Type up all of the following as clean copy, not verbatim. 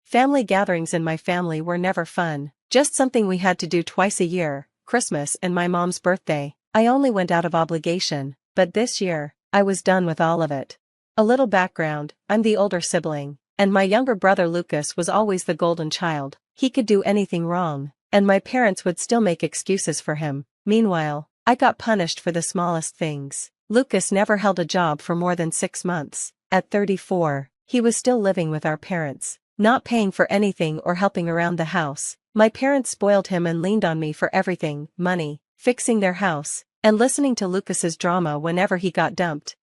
Family gatherings in my family were never fun, just something we had to do twice a year, Christmas and my mom's birthday. I only went out of obligation, but this year, I was done with all of it. A little background, I'm the older sibling, and my younger brother Lucas was always the golden child. He could do anything wrong, and my parents would still make excuses for him. Meanwhile, I got punished for the smallest things. Lucas never held a job for more than 6 months. At 34, he was still living with our parents, not paying for anything or helping around the house. My parents spoiled him and leaned on me for everything: money, fixing their house, and listening to Lucas's drama whenever he got dumped.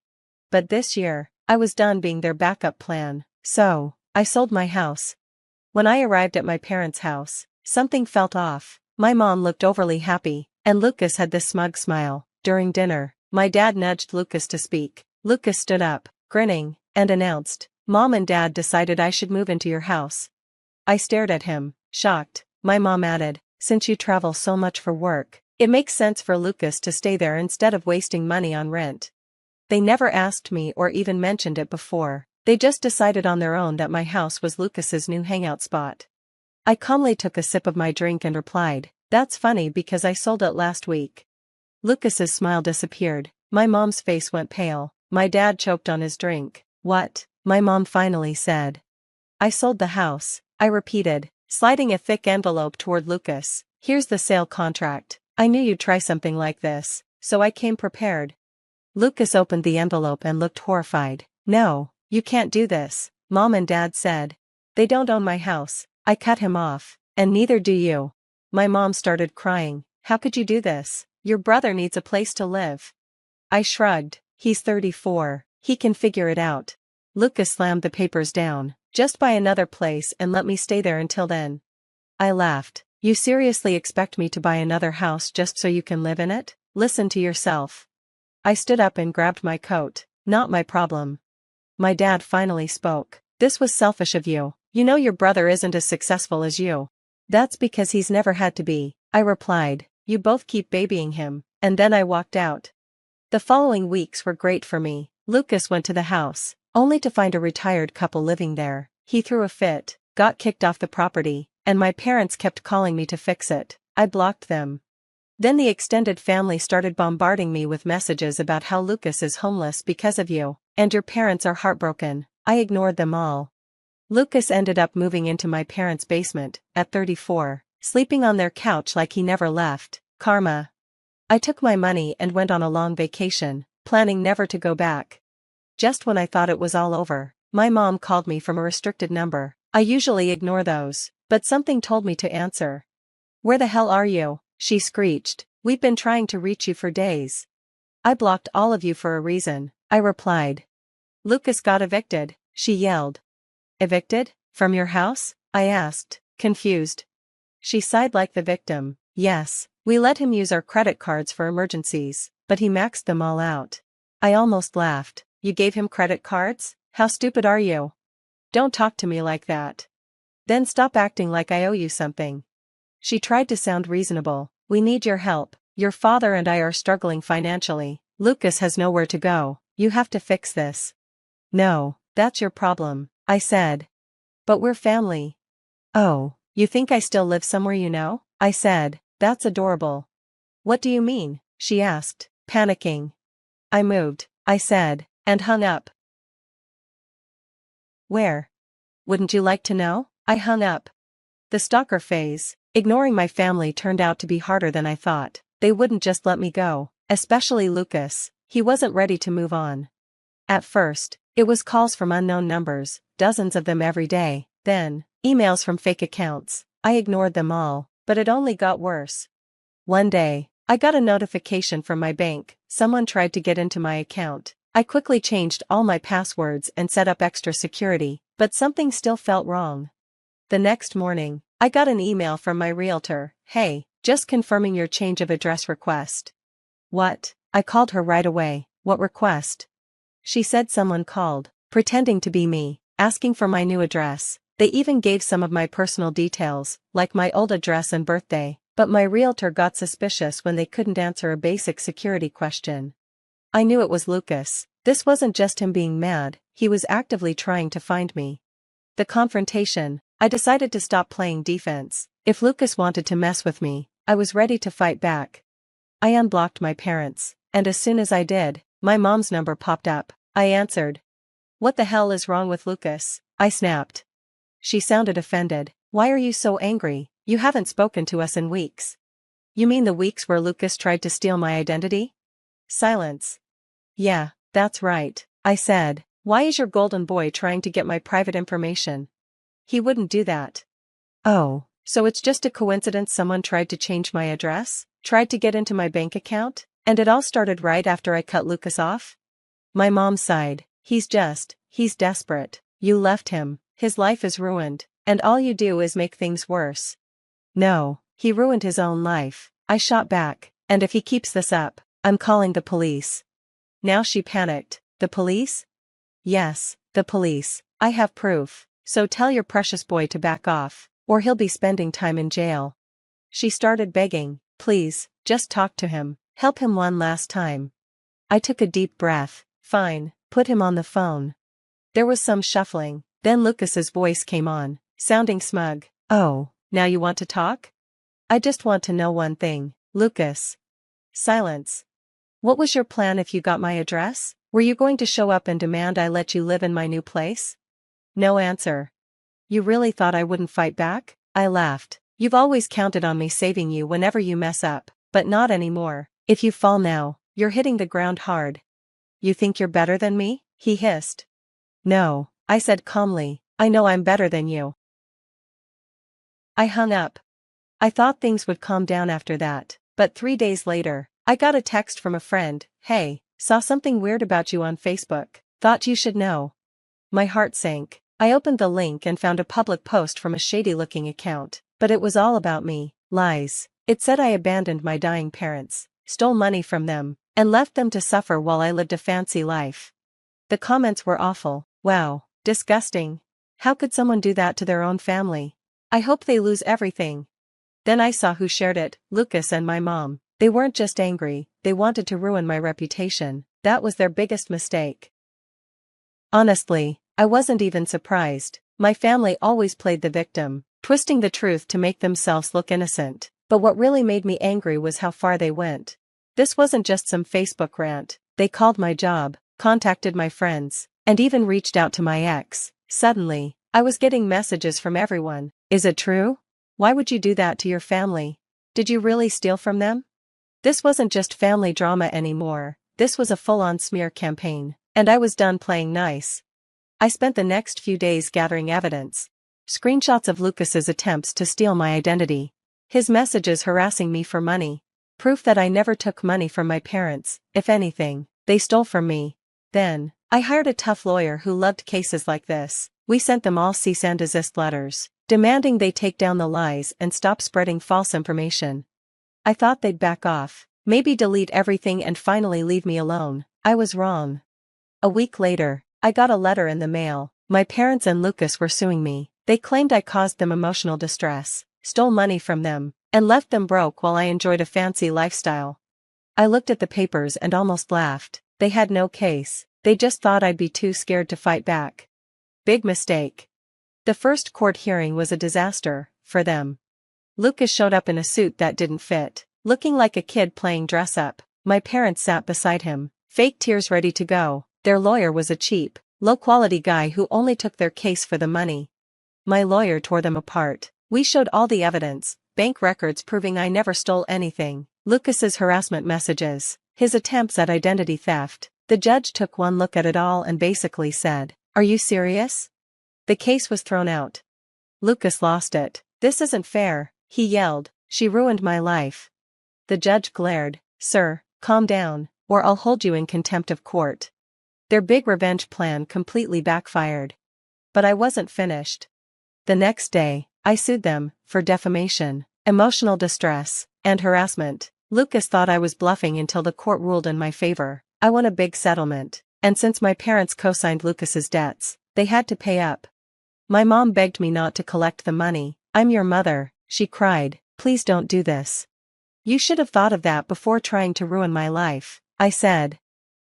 But this year, I was done being their backup plan, so I sold my house. When I arrived at my parents' house, something felt off. My mom looked overly happy, and Lucas had this smug smile. During dinner, my dad nudged Lucas to speak. Lucas stood up, grinning, and announced, "Mom and Dad decided I should move into your house." I stared at him, shocked. My mom added, "Since you travel so much for work, it makes sense for Lucas to stay there instead of wasting money on rent." They never asked me or even mentioned it before. They just decided on their own that my house was Lucas's new hangout spot. I calmly took a sip of my drink and replied, "That's funny because I sold it last week." Lucas's smile disappeared. My mom's face went pale. My dad choked on his drink. "What?" my mom finally said. "I sold the house," I repeated, sliding a thick envelope toward Lucas. "Here's the sale contract. I knew you'd try something like this, so I came prepared." Lucas opened the envelope and looked horrified. "No, you can't do this," Mom and Dad said. "They don't own my house." I cut him off. "And neither do you." My mom started crying. "How could you do this? Your brother needs a place to live." I shrugged. "He's 34, he can figure it out." Lucas slammed the papers down. "Just buy another place and let me stay there until then." I laughed. "You seriously expect me to buy another house just so you can live in it? Listen to yourself." I stood up and grabbed my coat. "Not my problem." My dad finally spoke. "This was selfish of you. You know your brother isn't as successful as you." "That's because he's never had to be," I replied. "You both keep babying him." And then I walked out. The following weeks were great for me. Lucas went to the house, only to find a retired couple living there. He threw a fit, got kicked off the property, and my parents kept calling me to fix it. I blocked them. Then the extended family started bombarding me with messages about how Lucas is homeless because of you, and your parents are heartbroken. I ignored them all. Lucas ended up moving into my parents' basement, at 34, sleeping on their couch like he never left. Karma. I took my money and went on a long vacation, planning never to go back. Just when I thought it was all over, my mom called me from a restricted number. I usually ignore those, but something told me to answer. "Where the hell are you?" she screeched. "We've been trying to reach you for days." "I blocked all of you for a reason," I replied. "Lucas got evicted," she yelled. "Evicted? From your house?" I asked, confused. She sighed like the victim. "Yes, we let him use our credit cards for emergencies, but he maxed them all out." I almost laughed. "You gave him credit cards? How stupid are you? Don't talk to me like that. Then stop acting like I owe you something." She tried to sound reasonable. "We need your help. Your father and I are struggling financially. Lucas has nowhere to go. You have to fix this." "No, that's your problem," I said. "But we're family." "Oh, you think I still live somewhere you know?" I said. "That's adorable." "What do you mean?" she asked, panicking. "I moved," I said, and hung up. "Where? Wouldn't you like to know?" I hung up. The stalker phase, ignoring my family, turned out to be harder than I thought. They wouldn't just let me go, especially Lucas. He wasn't ready to move on. At first, it was calls from unknown numbers, dozens of them every day, then, emails from fake accounts. I ignored them all, but it only got worse. One day, I got a notification from my bank. Someone tried to get into my account. I quickly changed all my passwords and set up extra security, but something still felt wrong. The next morning, I got an email from my realtor. "Hey, just confirming your change of address request." "What?" I called her right away. "What request?" She said someone called, pretending to be me, asking for my new address. They even gave some of my personal details, like my old address and birthday, but my realtor got suspicious when they couldn't answer a basic security question. I knew it was Lucas. This wasn't just him being mad, he was actively trying to find me. The confrontation, I decided to stop playing defense. If Lucas wanted to mess with me, I was ready to fight back. I unblocked my parents, and as soon as I did, my mom's number popped up. I answered. "What the hell is wrong with Lucas?" I snapped. She sounded offended. "Why are you so angry? You haven't spoken to us in weeks." "You mean the weeks where Lucas tried to steal my identity?" Silence. "Yeah, that's right," I said. "Why is your golden boy trying to get my private information?" "He wouldn't do that." "Oh, so it's just a coincidence someone tried to change my address? Tried to get into my bank account? And it all started right after I cut Lucas off?" My mom sighed. He's desperate. You left him, his life is ruined, and all you do is make things worse." "No, he ruined his own life," I shot back, "and if he keeps this up, I'm calling the police." Now she panicked. "The police?" "Yes, the police. I have proof, so tell your precious boy to back off, or he'll be spending time in jail." She started begging, "Please, just talk to him, help him one last time." I took a deep breath. "Fine, put him on the phone." There was some shuffling, then Lucas's voice came on, sounding smug. "Oh, now you want to talk? I just want to know one thing, Lucas." Silence. "What was your plan if you got my address? Were you going to show up and demand I let you live in my new place?" No answer. "You really thought I wouldn't fight back?" I laughed. "You've always counted on me saving you whenever you mess up, but not anymore. If you fall now, you're hitting the ground hard." "You think you're better than me?" he hissed. "No," I said calmly, "I know I'm better than you." I hung up. I thought things would calm down after that, but 3 days later, I got a text from a friend. "Hey, saw something weird about you on Facebook. Thought you should know." My heart sank. I opened the link and found a public post from a shady-looking account, but it was all about me. Lies. It said I abandoned my dying parents, stole money from them, and left them to suffer while I lived a fancy life. The comments were awful. "Wow, disgusting. How could someone do that to their own family? I hope they lose everything." Then I saw who shared it, Lucas and my mom. They weren't just angry, they wanted to ruin my reputation. That was their biggest mistake. Honestly, I wasn't even surprised. My family always played the victim, twisting the truth to make themselves look innocent. But what really made me angry was how far they went. This wasn't just some Facebook rant. They called my job, contacted my friends, and even reached out to my ex. Suddenly, I was getting messages from everyone. "Is it true? Why would you do that to your family? Did you really steal from them?" This wasn't just family drama anymore. This was a full-on smear campaign, and I was done playing nice. I spent the next few days gathering evidence. Screenshots of Lucas's attempts to steal my identity. His messages harassing me for money. Proof that I never took money from my parents. If anything, they stole from me. Then, I hired a tough lawyer who loved cases like this. We sent them all cease and desist letters, demanding they take down the lies and stop spreading false information. I thought they'd back off, maybe delete everything and finally leave me alone. I was wrong. A week later, I got a letter in the mail. My parents and Lucas were suing me. They claimed I caused them emotional distress, stole money from them, and left them broke while I enjoyed a fancy lifestyle. I looked at the papers and almost laughed. They had no case. They just thought I'd be too scared to fight back. Big mistake. The first court hearing was a disaster, for them. Lucas showed up in a suit that didn't fit, looking like a kid playing dress-up. My parents sat beside him, fake tears ready to go. Their lawyer was a cheap, low-quality guy who only took their case for the money. My lawyer tore them apart. We showed all the evidence, bank records proving I never stole anything, Lucas's harassment messages, his attempts at identity theft. The judge took one look at it all and basically said, "Are you serious?" The case was thrown out. Lucas lost it. "This isn't fair," he yelled. "She ruined my life." The judge glared. "Sir, calm down, or I'll hold you in contempt of court." Their big revenge plan completely backfired. But I wasn't finished. The next day, I sued them for defamation, emotional distress, and harassment. Lucas thought I was bluffing until the court ruled in my favor. I won a big settlement, and since my parents co-signed Lucas's debts, they had to pay up. My mom begged me not to collect the money. "I'm your mother," she cried. "Please don't do this. You should have thought of that before trying to ruin my life," I said.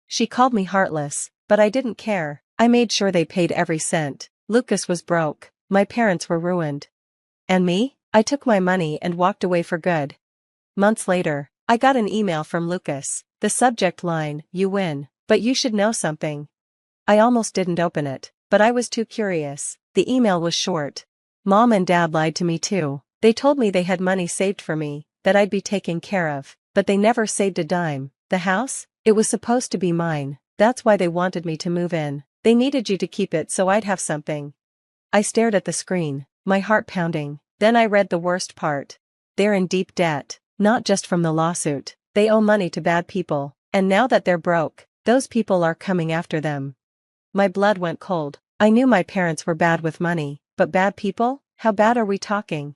She called me heartless, but I didn't care. I made sure they paid every cent. Lucas was broke. My parents were ruined. And me? I took my money and walked away for good. Months later, I got an email from Lucas. The subject line, "You win, but you should know something." I almost didn't open it, but I was too curious. The email was short. Mom and Dad lied to me too. They told me they had money saved for me, that I'd be taken care of, but they never saved a dime. The house? It was supposed to be mine. That's why they wanted me to move in. They needed you to keep it so I'd have something. I stared at the screen, my heart pounding. Then I read the worst part. They're in deep debt, not just from the lawsuit. They owe money to bad people, and now that they're broke, those people are coming after them. My blood went cold. I knew my parents were bad with money, but bad people? How bad are we talking?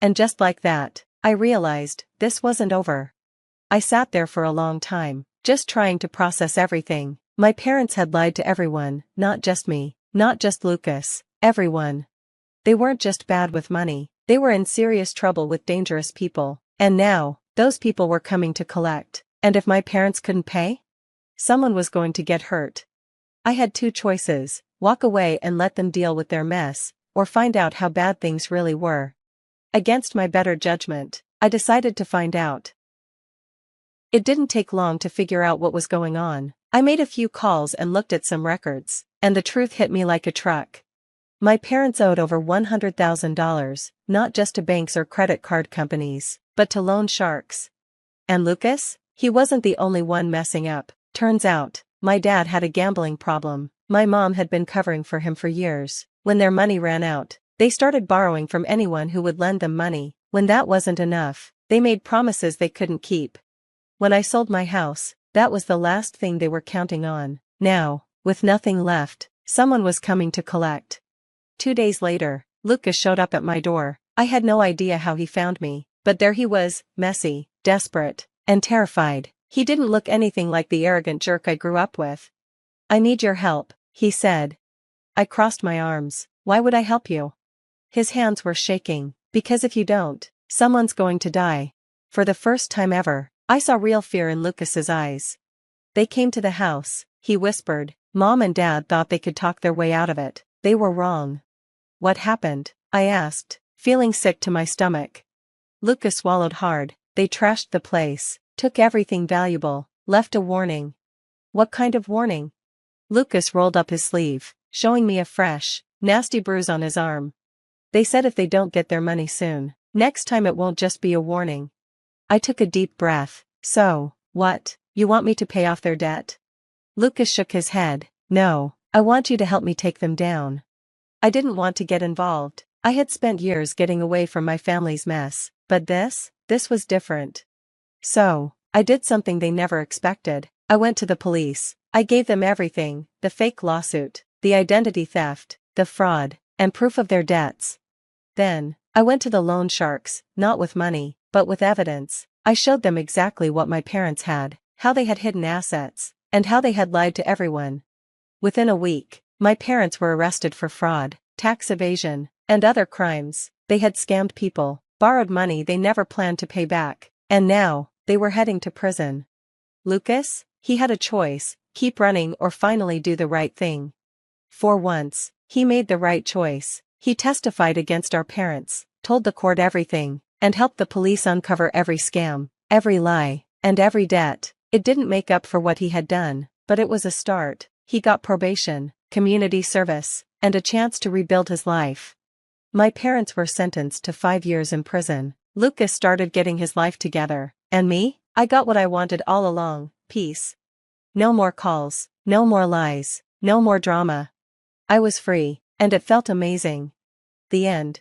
And just like that, I realized, this wasn't over. I sat there for a long time, just trying to process everything. My parents had lied to everyone, not just me, not just Lucas, everyone. They weren't just bad with money, they were in serious trouble with dangerous people, and now, those people were coming to collect. And if my parents couldn't pay? Someone was going to get hurt. I had two choices: walk away and let them deal with their mess, or find out how bad things really were. Against my better judgment, I decided to find out. It didn't take long to figure out what was going on. I made a few calls and looked at some records, and the truth hit me like a truck. My parents owed over $100,000, not just to banks or credit card companies, but to loan sharks. And Lucas? He wasn't the only one messing up. Turns out, my dad had a gambling problem. My mom had been covering for him for years. When their money ran out, they started borrowing from anyone who would lend them money. When that wasn't enough, they made promises they couldn't keep. When I sold my house, that was the last thing they were counting on. Now, with nothing left, someone was coming to collect. 2 days later, Lucas showed up at my door. I had no idea how he found me, but there he was, messy, desperate, and terrified. He didn't look anything like the arrogant jerk I grew up with. "I need your help," he said. I crossed my arms. "Why would I help you?" His hands were shaking. "Because if you don't, someone's going to die." For the first time ever, I saw real fear in Lucas's eyes. "They came to the house," he whispered. "Mom and Dad thought they could talk their way out of it. They were wrong." "What happened?" I asked, feeling sick to my stomach. Lucas swallowed hard. "They trashed the place, took everything valuable, left a warning." "What kind of warning?" Lucas rolled up his sleeve, showing me a fresh, nasty bruise on his arm. "They said if they don't get their money soon, next time it won't just be a warning." I took a deep breath. "So, what, you want me to pay off their debt?" Lucas shook his head. "No, I want you to help me take them down." I didn't want to get involved. I had spent years getting away from my family's mess, but this was different. So, I did something they never expected. I went to the police. I gave them everything: the fake lawsuit, the identity theft, the fraud, and proof of their debts. Then, I went to the loan sharks, not with money, but with evidence. I showed them exactly what my parents had, how they had hidden assets, and how they had lied to everyone. Within a week, my parents were arrested for fraud, tax evasion, and other crimes. They had scammed people, borrowed money they never planned to pay back, and now, they were heading to prison. Lucas? He had a choice: keep running or finally do the right thing. For once, he made the right choice. He testified against our parents, told the court everything, and helped the police uncover every scam, every lie, and every debt. It didn't make up for what he had done, but it was a start. He got probation, community service, and a chance to rebuild his life. My parents were sentenced to 5 years in prison. Lucas started getting his life together, and me? I got what I wanted all along: peace. No more calls, no more lies, no more drama. I was free, and it felt amazing. The end.